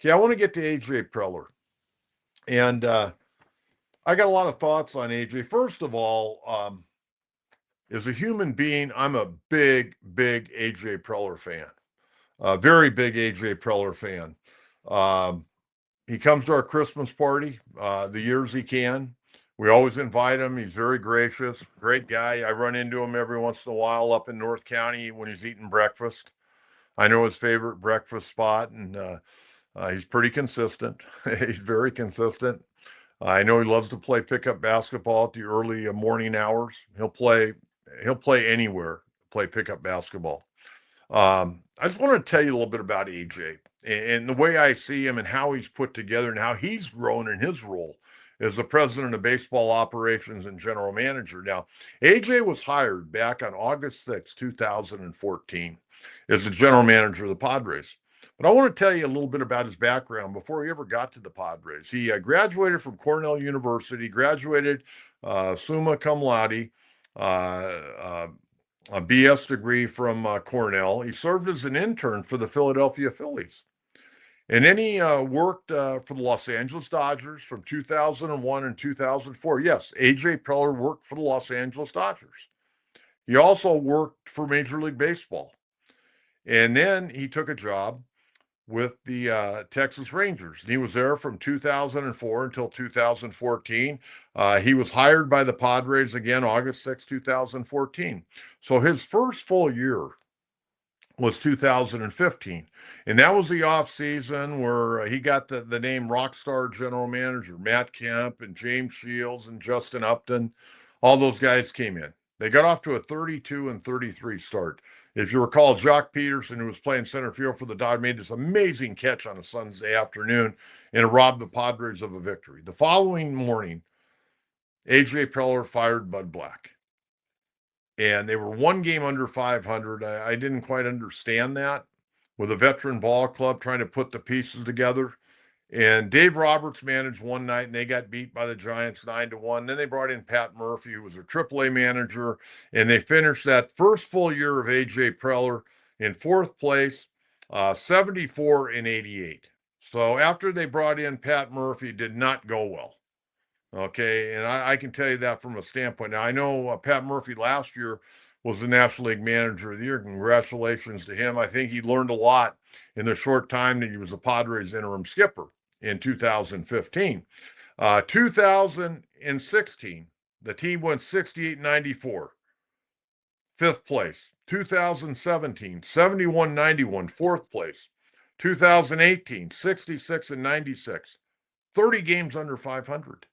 Okay, I want to get to AJ Preller. And I got a lot of thoughts on AJ. First of all, as a human being, I'm a big AJ Preller fan. A very big AJ Preller fan. Um, he comes to our Christmas party the years he can. We always invite him. He's very gracious, great guy. I run into him every once in a while up in North County when he's eating breakfast. I know his favorite breakfast spot, and he's pretty consistent. He's very consistent. I know he loves to play pickup basketball at the early morning hours. He'll play anywhere, play pickup basketball. I just want to tell you a little bit about AJ and the way I see him and how he's put together and how he's grown in his role as the president of baseball operations and general manager. Now, AJ was hired back on August 6, 2014, as the general manager of the Padres. But I want to tell you a little bit about his background before he ever got to the Padres. He graduated from Cornell University, graduated summa cum laude, uh, uh, a BS degree from Cornell. He served as an intern for the Philadelphia Phillies. And then he worked for the Los Angeles Dodgers from 2001 and 2004. Yes, AJ Preller worked for the Los Angeles Dodgers. He also worked for Major League Baseball. And then he took a job with the Texas Rangers. And he was there from 2004 until 2014. He was hired by the Padres again, August 6, 2014. So his first full year was 2015. And that was the off season where he got the name Rockstar General Manager. Matt Kemp and James Shields and Justin Upton, all those guys came in. They got off to a 32-33 start. If you recall, Jock Peterson, who was playing center field for the Dodgers, made this amazing catch on a Sunday afternoon and it robbed the Padres of a victory. The following morning, AJ Preller fired Bud Black. And they were one game under 500. I didn't quite understand that with a veteran ball club trying to put the pieces together. And Dave Roberts managed one night, and they got beat by the Giants 9-1. Then they brought in Pat Murphy, who was their AAA manager, and they finished that first full year of AJ Preller in fourth place, 74-88. So after they brought in Pat Murphy, it did not go well. Okay, and I can tell you that from a standpoint. Now I know Pat Murphy last year was the National League Manager of the Year. Congratulations to him. I think he learned a lot in the short time that he was the Padres interim skipper in 2015. 2016, the team went 68-94, fifth place. 2017, 71-91, fourth place. 2018, 66-96, 30 games under 500.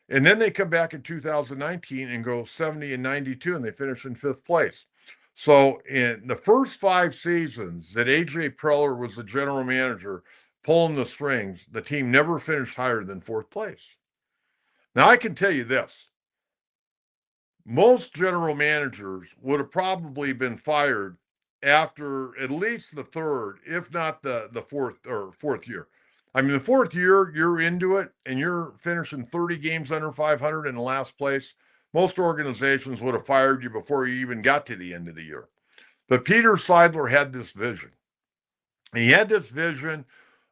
And then they come back in 2019 and go 70-92, and they finish in fifth place. So in the first 5 seasons that AJ Preller was the general manager pulling the strings, the team never finished higher than fourth place. Now I can tell you this. Most general managers would have probably been fired after at least the third, if not the fourth year. I mean, the fourth year, you're into it and you're finishing 30 games under 500 in the last place. Most organizations would have fired you before you even got to the end of the year. But Peter Seidler had this vision. He had this vision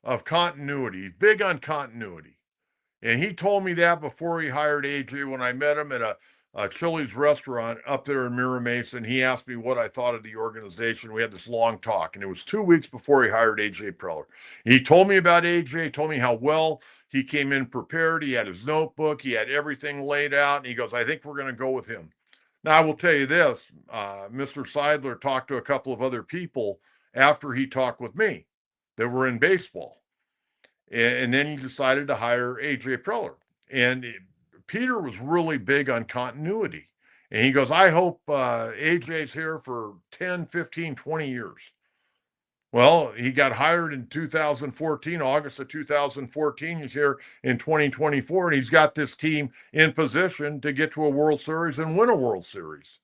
of continuity. He's big on continuity. And he told me that before he hired AJ when I met him at a Chili's restaurant up there in Mira Mesa. And he asked me what I thought of the organization. We had this long talk, and it was 2 weeks before he hired AJ Preller. He told me about AJ, told me how well he came in prepared. He had his notebook, he had everything laid out, and he goes, I think we're going to go with him. Now, I will tell you this, Mr. Seidler talked to a couple of other people after he talked with me that were in baseball. And then he decided to hire AJ Preller. And Peter was really big on continuity. And he goes, I hope AJ's here for 10, 15, 20 years. Well, he got hired in 2014, August of 2014. He's here in 2024, and he's got this team in position to get to a World Series and win a World Series.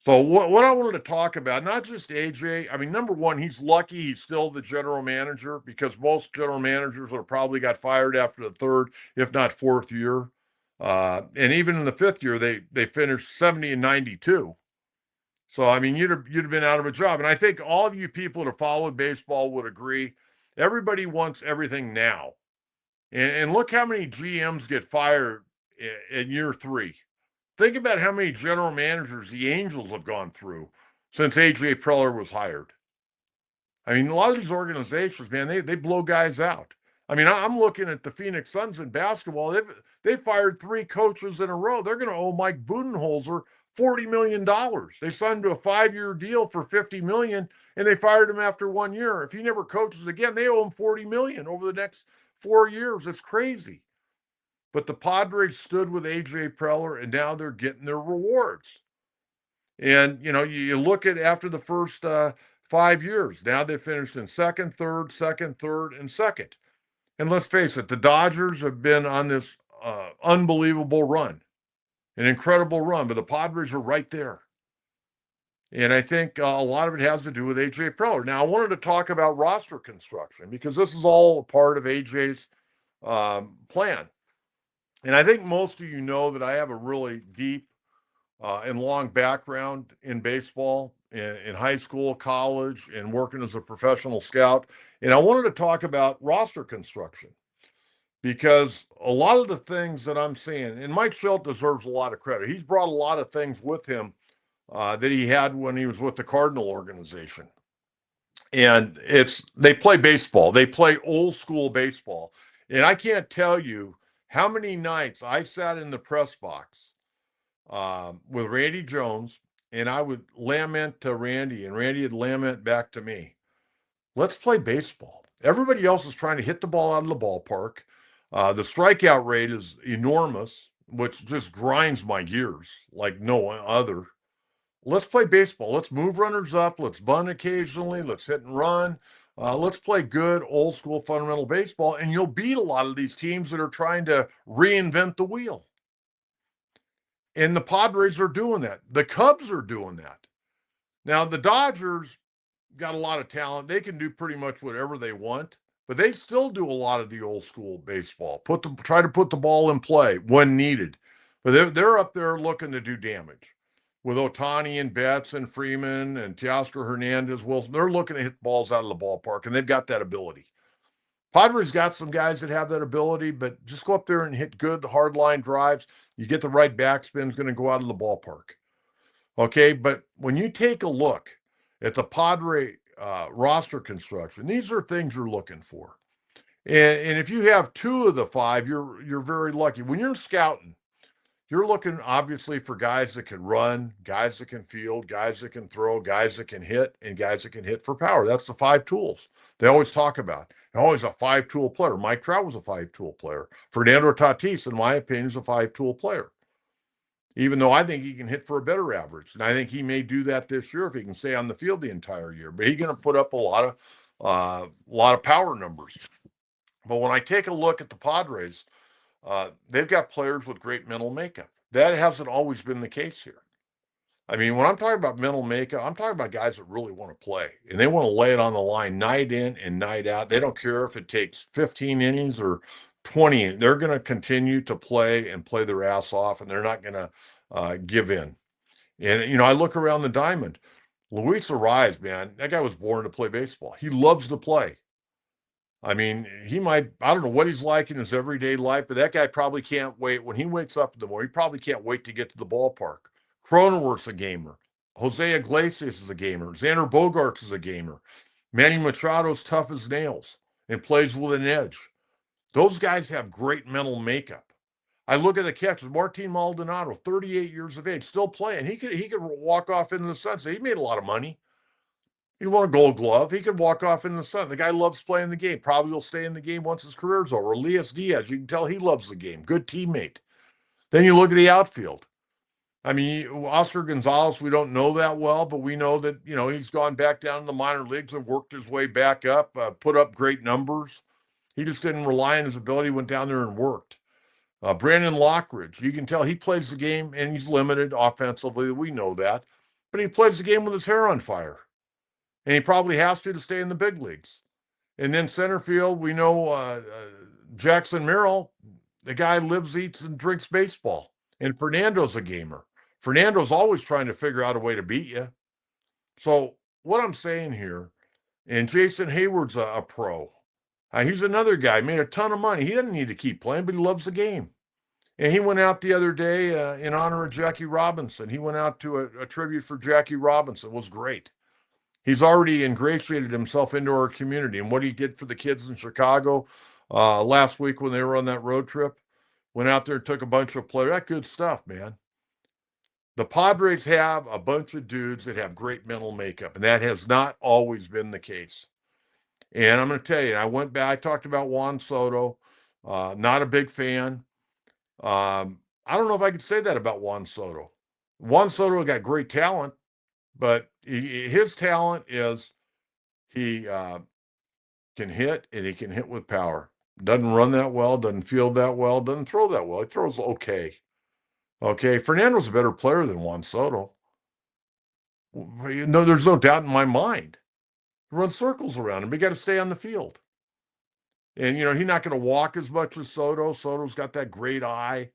So what I wanted to talk about, not just AJ, I mean, number one, he's lucky he's still the general manager because most general managers would have probably got fired after the third, if not fourth year. And even in the fifth year, they finished 70-92. So I mean, you'd have been out of a job. And I think all of you people that have followed baseball would agree Everybody wants everything now. And look how many GMs get fired in year 3. Think about how many general managers the Angels have gone through since AJ Preller was hired. I mean, a lot of these organizations, man, they blow guys out. I mean, I'm looking at the Phoenix Suns in basketball. They fired 3 coaches in a row. They're going to owe Mike Budenholzer $40 million. They signed him to a 5-year deal for $50 million, and they fired him after 1 year. If he never coaches again, they owe him $40 million over the next 4 years. It's crazy. But the Padres stood with AJ Preller, and now they're getting their rewards. And you look at after the first 5 years, now they finished in second, third, and second. And let's face it, the Dodgers have been on this unbelievable run, an incredible run, but the Padres are right there. And I think a lot of it has to do with AJ Preller. Now, I wanted to talk about roster construction because this is all a part of AJ's plan. And I think most of you know that I have a really deep and long background in baseball, in high school, college, and working as a professional scout. And I wanted to talk about roster construction because a lot of the things that I'm seeing, and Mike Schilt deserves a lot of credit. He's brought a lot of things with him that he had when he was with the Cardinal organization. And they play baseball. They play old school baseball. And I can't tell you how many nights I sat in the press box with Randy Jones, and I would lament to Randy, and Randy would lament back to me. Let's play baseball. Everybody else is trying to hit the ball out of the ballpark. The strikeout rate is enormous, which just grinds my gears like no other. Let's play baseball. Let's move runners up. Let's bunt occasionally. Let's hit and run. Let's play good, old school, fundamental baseball, and you'll beat a lot of these teams that are trying to reinvent the wheel. And the Padres are doing that. The Cubs are doing that. Now, the Dodgers got a lot of talent. They can do pretty much whatever they want, but they still do a lot of the old school baseball. Try to put the ball in play when needed. But they're up there looking to do damage. With Ohtani and Betts and Freeman and Teoscar Hernandez, Wilson, they're looking to hit balls out of the ballpark, and they've got that ability. Padres got some guys that have that ability, but just go up there and hit good hard line drives. You get the right backspin, it's going to go out of the ballpark. Okay, but when you take a look at the Padre roster construction, these are things you're looking for. And if you have 2 of the 5, you're very lucky. When you're scouting, you're looking obviously for guys that can run, guys that can field, guys that can throw, guys that can hit, and guys that can hit for power. That's the 5 tools they always talk about. Always a 5-tool player. Mike Trout was a 5-tool player. Fernando Tatis, in my opinion, is a 5-tool player. Even though I think he can hit for a better average. And I think he may do that this year if he can stay on the field the entire year. But he's going to put up a lot of power numbers. But when I take a look at the Padres, they've got players with great mental makeup. That hasn't always been the case here. I mean, when I'm talking about mental makeup, I'm talking about guys that really want to play and they want to lay it on the line night in and night out. They don't care if it takes 15 innings or 20. They're going to continue to play and play their ass off, and they're not going to give in. And, I look around the diamond. Luis Ariz, man, that guy was born to play baseball. He loves to play. I mean, I don't know what he's like in his everyday life, but that guy probably can't wait. When he wakes up in the morning, he probably can't wait to get to the ballpark. Cronenworth's a gamer. Jose Iglesias is a gamer. Xander Bogaerts is a gamer. Manny Machado's tough as nails and plays with an edge. Those guys have great mental makeup. I look at the catchers. Martin Maldonado, 38 years of age, still playing. He could walk off into the sunset. He made a lot of money. He won a gold glove. He could walk off in the sun. The guy loves playing the game. Probably will stay in the game once his career's over. Elias Diaz, you can tell he loves the game. Good teammate. Then you look at the outfield. I mean, Oscar Gonzalez, we don't know that well, but we know that, he's gone back down in the minor leagues and worked his way back up, put up great numbers. He just didn't rely on his ability, went down there and worked. Brandon Lockridge, you can tell he plays the game and he's limited offensively. We know that. But he plays the game with his hair on fire. And he probably has to stay in the big leagues. And then center field, we know Jackson Merrill, the guy lives, eats, and drinks baseball. And Fernando's a gamer. Fernando's always trying to figure out a way to beat you. So what I'm saying here, and Jason Hayward's a pro. He's another guy, made a ton of money. He doesn't need to keep playing, but he loves the game. And he went out the other day in honor of Jackie Robinson. He went out to a tribute for Jackie Robinson. It was great. He's already ingratiated himself into our community. And what he did for the kids in Chicago last week when they were on that road trip, went out there and took a bunch of players. That good stuff, man. The Padres have a bunch of dudes that have great mental makeup, and that has not always been the case. And I'm going to tell you, I went back, I talked about Juan Soto, not a big fan. I don't know if I could say that about Juan Soto. Juan Soto got great talent, but his talent is he can hit and he can hit with power. Doesn't run that well, doesn't field that well, doesn't throw that well. He throws okay. Okay, Fernando's a better player than Juan Soto. No, there's no doubt in my mind. Run circles around him. He got to stay on the field. And, he's not going to walk as much as Soto. Soto's got that great eye.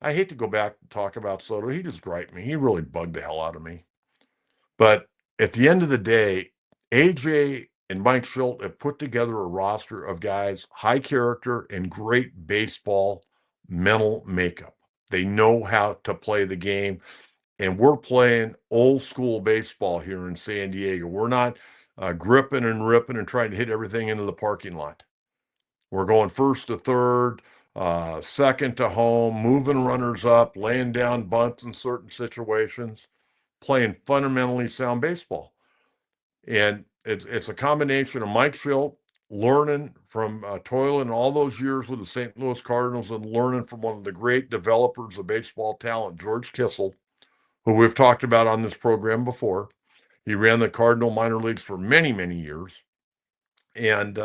I hate to go back and talk about Soto. He just griped me. He really bugged the hell out of me. But at the end of the day, AJ and Mike Schultz have put together a roster of guys, high character and great baseball mental makeup. They know how to play the game. And we're playing old school baseball here in San Diego. We're not gripping and ripping and trying to hit everything into the parking lot. We're going first to third, second to home, moving runners up, laying down bunts in certain situations, playing fundamentally sound baseball. And it's a combination of Mike Schilt learning from toiling all those years with the St. Louis Cardinals and learning from one of the great developers of baseball talent, George Kissel, who we've talked about on this program before. He ran the Cardinal minor leagues for many, many years. And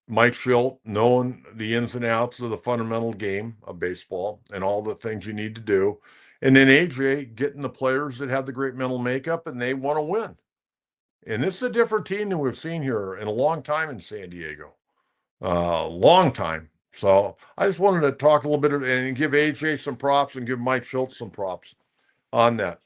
Mike Schilt, knowing the ins and outs of the fundamental game of baseball and all the things you need to do. And then AJ getting the players that have the great mental makeup and they want to win. And this is a different team than we've seen here in a long time in San Diego. Long time. So I just wanted to talk a little bit and give AJ some props and give Mike Schultz some props on that.